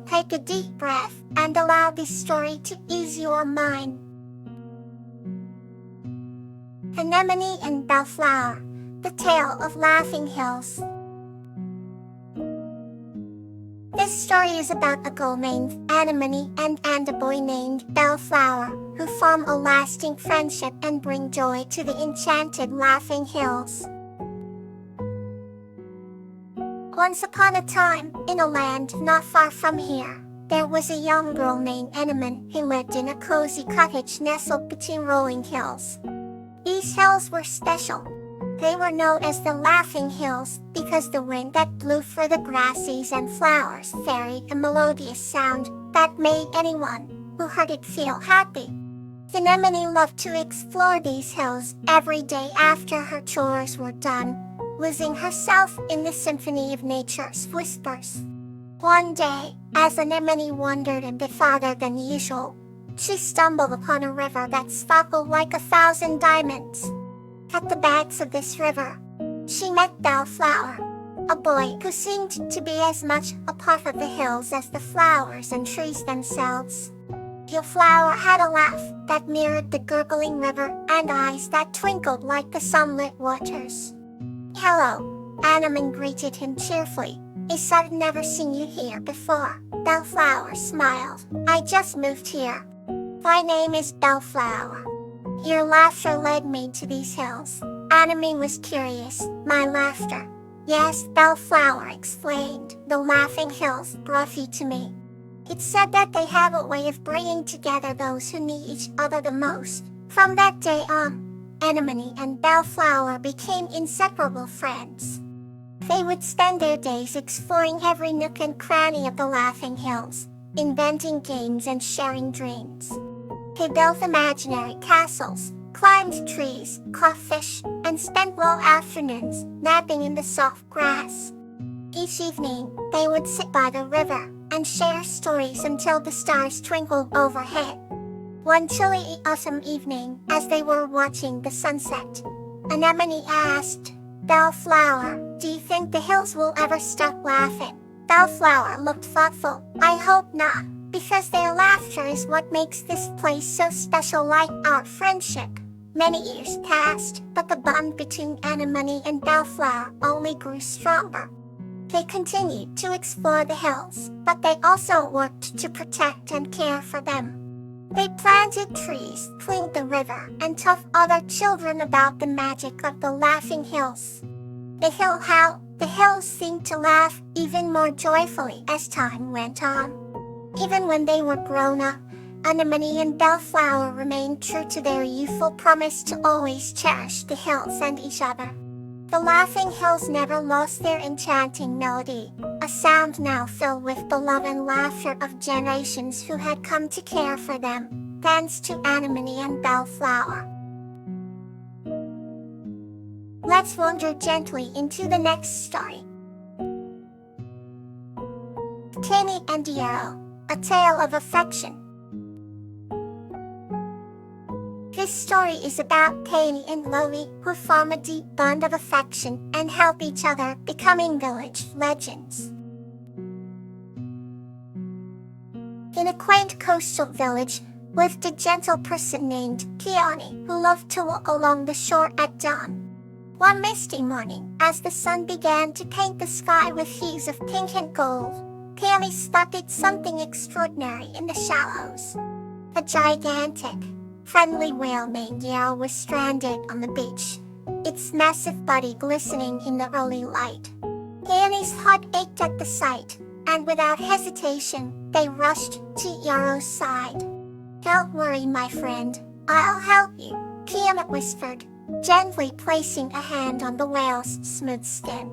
Take a deep breath and allow this story to ease your mind. Anemone and Bellflower, The Tale of Laughing Hills. This story is about a girl named Anemone and a boy named Bellflower, who form a lasting friendship and bring joy to the enchanted Laughing Hills. Once upon a time, in a land not far from here, there was a young girl named Anemone who lived in a cozy cottage nestled between rolling hills. These hills were special. They were known as the Laughing Hills because the wind that blew through the grasses and flowers carried a melodious sound that made anyone who heard it feel happy. Anemone loved to explore these hills every day after her chores were done, losing herself in the symphony of nature's whispers. One day, as Anemone wandered a bit farther than usual, she stumbled upon a river that sparkled like 1,000 diamonds. At the banks of this river, she met Bellflower, a boy who seemed to be as much a part of the hills as the flowers and trees themselves. Bellflower had a laugh that mirrored the gurgling river and eyes that twinkled like the sunlit waters. "Hello," Anemone greeted him cheerfully. "I've never seen you here before." Bellflower smiled. "I just moved here. My name is Bellflower." "Your laughter led me to these hills." Anemone was curious. "My laughter?" "Yes," Bellflower explained. "The Laughing Hills brought you to me. It's said that they have a way of bringing together those who need each other the most." From that day on, Anemone and Bellflower became inseparable friends. They would spend their days exploring every nook and cranny of the Laughing Hills, inventing games and sharing dreams. They built imaginary castles, climbed trees, caught fish, and spent long afternoons napping in the soft grass. Each evening, they would sit by the river and share stories until the stars twinkled overhead. One chilly autumn evening, as they were watching the sunset, Anemone asked Bellflower, "Do you think the hills will ever stop laughing?" Bellflower looked thoughtful. "I hope not, because their laughter is what makes this place so special, like our friendship." Many years passed, but the bond between Anemone and Bellflower only grew stronger. They continued to explore the hills, but they also worked to protect and care for them. They planted trees, cleaned the river, and taught other children about the magic of the Laughing Hills. The hills seemed to laugh even more joyfully as time went on. Even when they were grown up, Anemone and Bellflower remained true to their youthful promise to always cherish the hills and each other. The Laughing Hills never lost their enchanting melody, a sound now filled with the love and laughter of generations who had come to care for them, thanks to Anemone and Bellflower. Let's wander gently into the next story. Tiny and Yarrow, A Tale of Affection. This story is about Tiny and Lowly, who form a deep bond of affection and help each other, becoming village legends. In a quaint coastal village lived a gentle person named Peony, who loved to walk along the shore at dawn. One misty morning, as the sun began to paint the sky with hues of pink and gold, Peony spotted something extraordinary in the shallows. A gigantic, friendly whale named Yarrow was stranded on the beach, its massive body glistening in the early light. Peony's heart ached at the sight, and without hesitation, they rushed to Yarrow's side. "Don't worry, my friend, I'll help you," Peony whispered, gently placing a hand on the whale's smooth skin.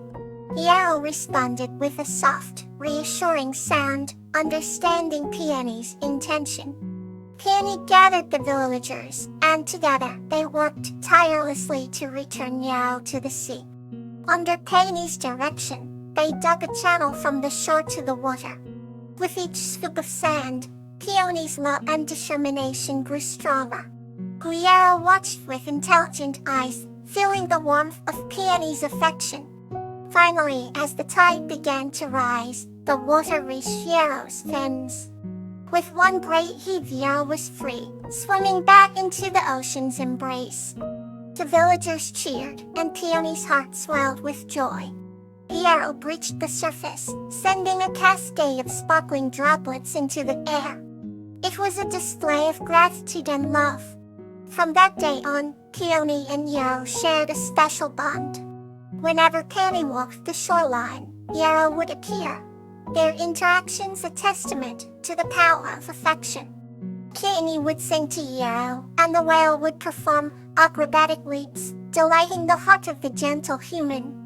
Yarrow responded with a soft, reassuring sound, understanding Peony's intention. Peony gathered the villagers, and together they worked tirelessly to return Yarrow to the sea. Under Peony's direction, they dug a channel from the shore to the water. With each scoop of sand, Peony's love and determination grew stronger. Yarrow watched with intelligent eyes, feeling the warmth of Peony's affection. Finally, as the tide began to rise, the water reached Yarrow's fins. With one great heave, Yarrow was free, swimming back into the ocean's embrace. The villagers cheered, and Peony's heart swelled with joy. Yarrow breached the surface, sending a cascade of sparkling droplets into the air. It was a display of gratitude and love. From that day on, Peony and Yarrow shared a special bond. Whenever Peony walked the shoreline, Yarrow would appear. Their interactions a testament to the power of affection. Peony would sing to Yarrow, and the whale would perform acrobatic leaps, delighting the heart of the gentle human.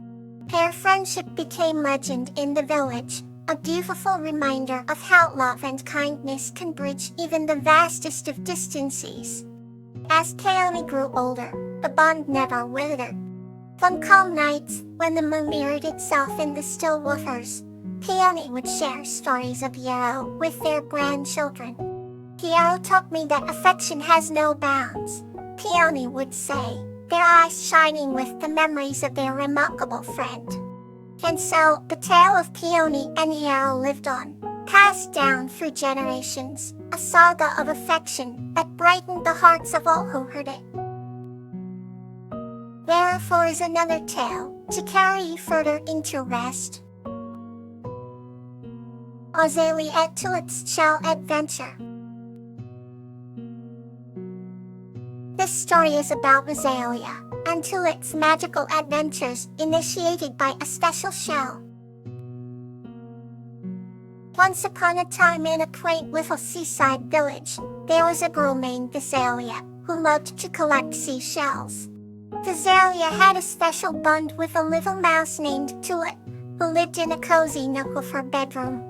Their friendship became legend in the village, a beautiful reminder of how love and kindness can bridge even the vastest of distances. As Peony grew older, the bond never withered. On calm nights, when the moon mirrored itself in the still waters, Peony would share stories of Yarrow with their grandchildren. Yarrow taught me that affection has no bounds, Peony would say, their eyes shining with the memories of their remarkable friend. And so, the tale of Peony and Yarrow lived on, passed down through generations, a saga of affection that brightened the hearts of all who heard it. Wherefore is another tale, to carry you further into rest. Azalea et Tulip's Shell Adventure. This story is about Azalea and Tulip's magical adventures initiated by a special shell. Once upon a time in a quaint little seaside village, there was a girl named Azalea who loved to collect seashells. Azalea had a special bond with a little mouse named Tulip, who lived in a cozy nook of her bedroom.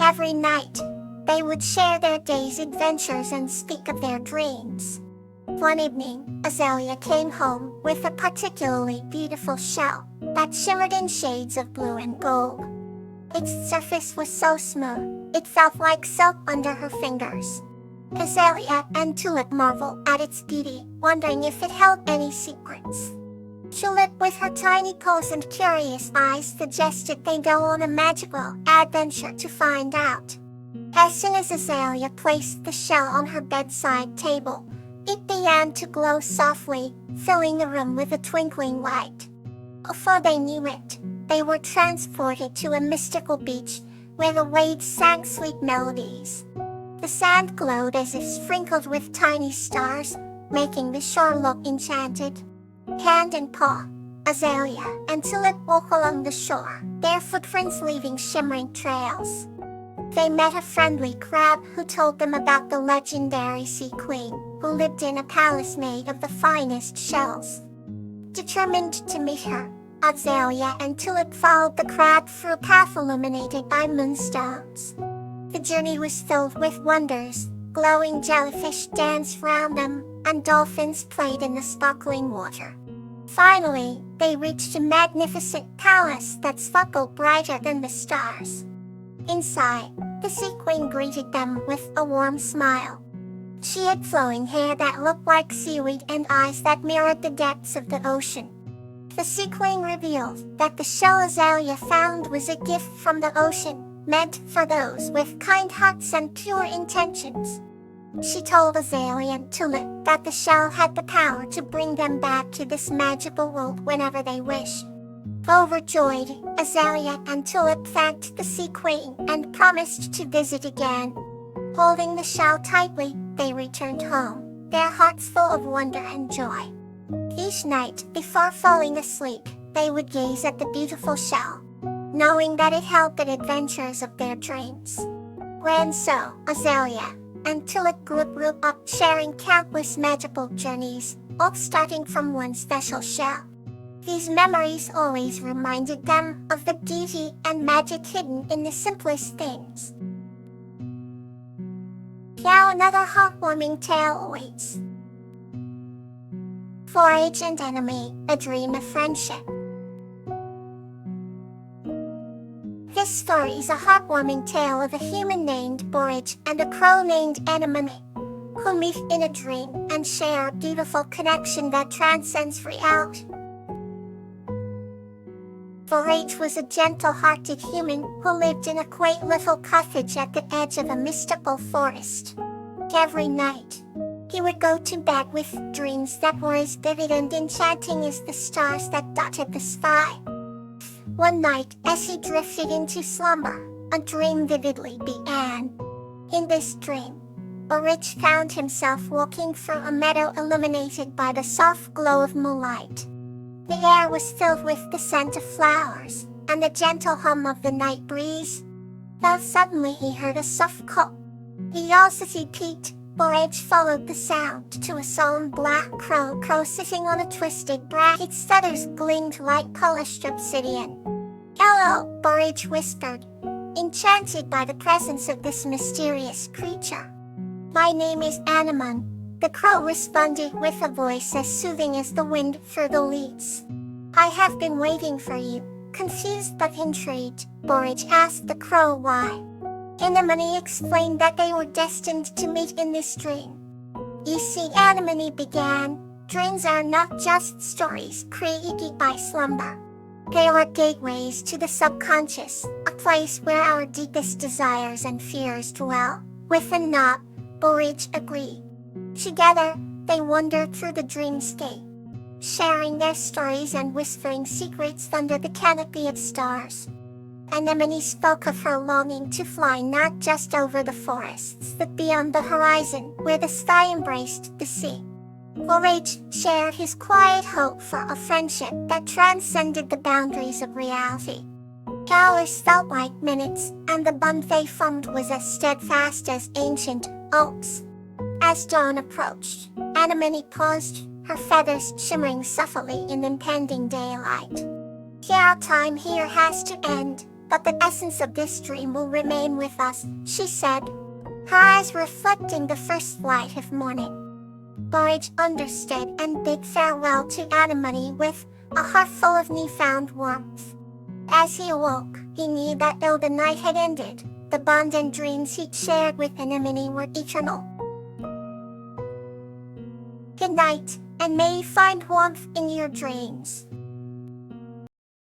Every night, they would share their day's adventures and speak of their dreams. One evening, Azalea came home with a particularly beautiful shell that shimmered in shades of blue and gold. Its surface was so smooth, it felt like silk under her fingers. Azalea and Tulip marveled at its beauty, wondering if it held any secrets. Tulip, with her tiny paws and curious eyes, suggested they go on a magical adventure to find out. As soon as Azalea placed the shell on her bedside table, it began to glow softly, filling the room with a twinkling light. Before they knew it, they were transported to a mystical beach where the waves sang sweet melodies. The sand glowed as if sprinkled with tiny stars, making the shore look enchanted. Hand in paw, Azalea and Tulip walked along the shore, their footprints leaving shimmering trails. They met a friendly crab who told them about the legendary sea queen, who lived in a palace made of the finest shells. Determined to meet her, Azalea and Tulip followed the crab through a path illuminated by moonstones. The journey was filled with wonders. Glowing jellyfish danced round them, and dolphins played in the sparkling water. Finally, they reached a magnificent palace that sparkled brighter than the stars. Inside, the sea queen greeted them with a warm smile. She had flowing hair that looked like seaweed and eyes that mirrored the depths of the ocean. The sea queen revealed that the shell Azalea found was a gift from the ocean, meant for those with kind hearts and pure intentions. She told Azalea and Tulip that the shell had the power to bring them back to this magical world whenever they wished. Overjoyed, Azalea and Tulip thanked the sea queen and promised to visit again. Holding the shell tightly, they returned home, their hearts full of wonder and joy. Each night, before falling asleep, they would gaze at the beautiful shell, knowing that it held the adventures of their dreams. And so, Azalea and Tulip grew up sharing countless magical journeys, all starting from one special shell. These memories always reminded them of the beauty and magic hidden in the simplest things. Now another heartwarming tale awaits. Forage and Enemy, A Dream of Friendship. This story is a heartwarming tale of a human named Borage and a crow named Anemone, who meet in a dream and share a beautiful connection that transcends reality. Borage was a gentle-hearted human who lived in a quaint little cottage at the edge of a mystical forest. Every night, he would go to bed with dreams that were as vivid and enchanting as the stars that dotted the sky. One night, as he drifted into slumber, a dream vividly began. In this dream, Borage found himself walking through a meadow illuminated by the soft glow of moonlight. The air was filled with the scent of flowers and the gentle hum of the night breeze. Then suddenly he heard a soft call. Curiosity piqued, Borage followed the sound to a solemn black crow sitting on a twisted branch. Its feathers gleamed like polished obsidian. "Hello," Borage whispered, enchanted by the presence of this mysterious creature. "My name is Anemone," the crow responded with a voice as soothing as the wind through the leaves. "I have been waiting for you." Confused but intrigued, Borage asked the crow why. Anemone explained that they were destined to meet in this dream. "You see," Anemone began, "dreams are not just stories created by slumber. They are gateways to the subconscious, a place where our deepest desires and fears dwell." With a nod, Borage agreed. Together, they wandered through the dreamscape, sharing their stories and whispering secrets under the canopy of stars. Anemone spoke of her longing to fly not just over the forests, but beyond the horizon, where the sky embraced the sea. Borage shared his quiet hope for a friendship that transcended the boundaries of reality. Hours felt like minutes, and the bond they formed was as steadfast as ancient oaks. As dawn approached, Anemone paused, her feathers shimmering softly in impending daylight. "Our time here has to end, but the essence of this dream will remain with us," she said, her eyes reflecting the first light of morning. Borage understood and bid farewell to Anemone with a heart full of newfound warmth. As he awoke, he knew that though the night had ended, the bond and dreams he'd shared with Anemone were eternal. Good night, and may you find warmth in your dreams.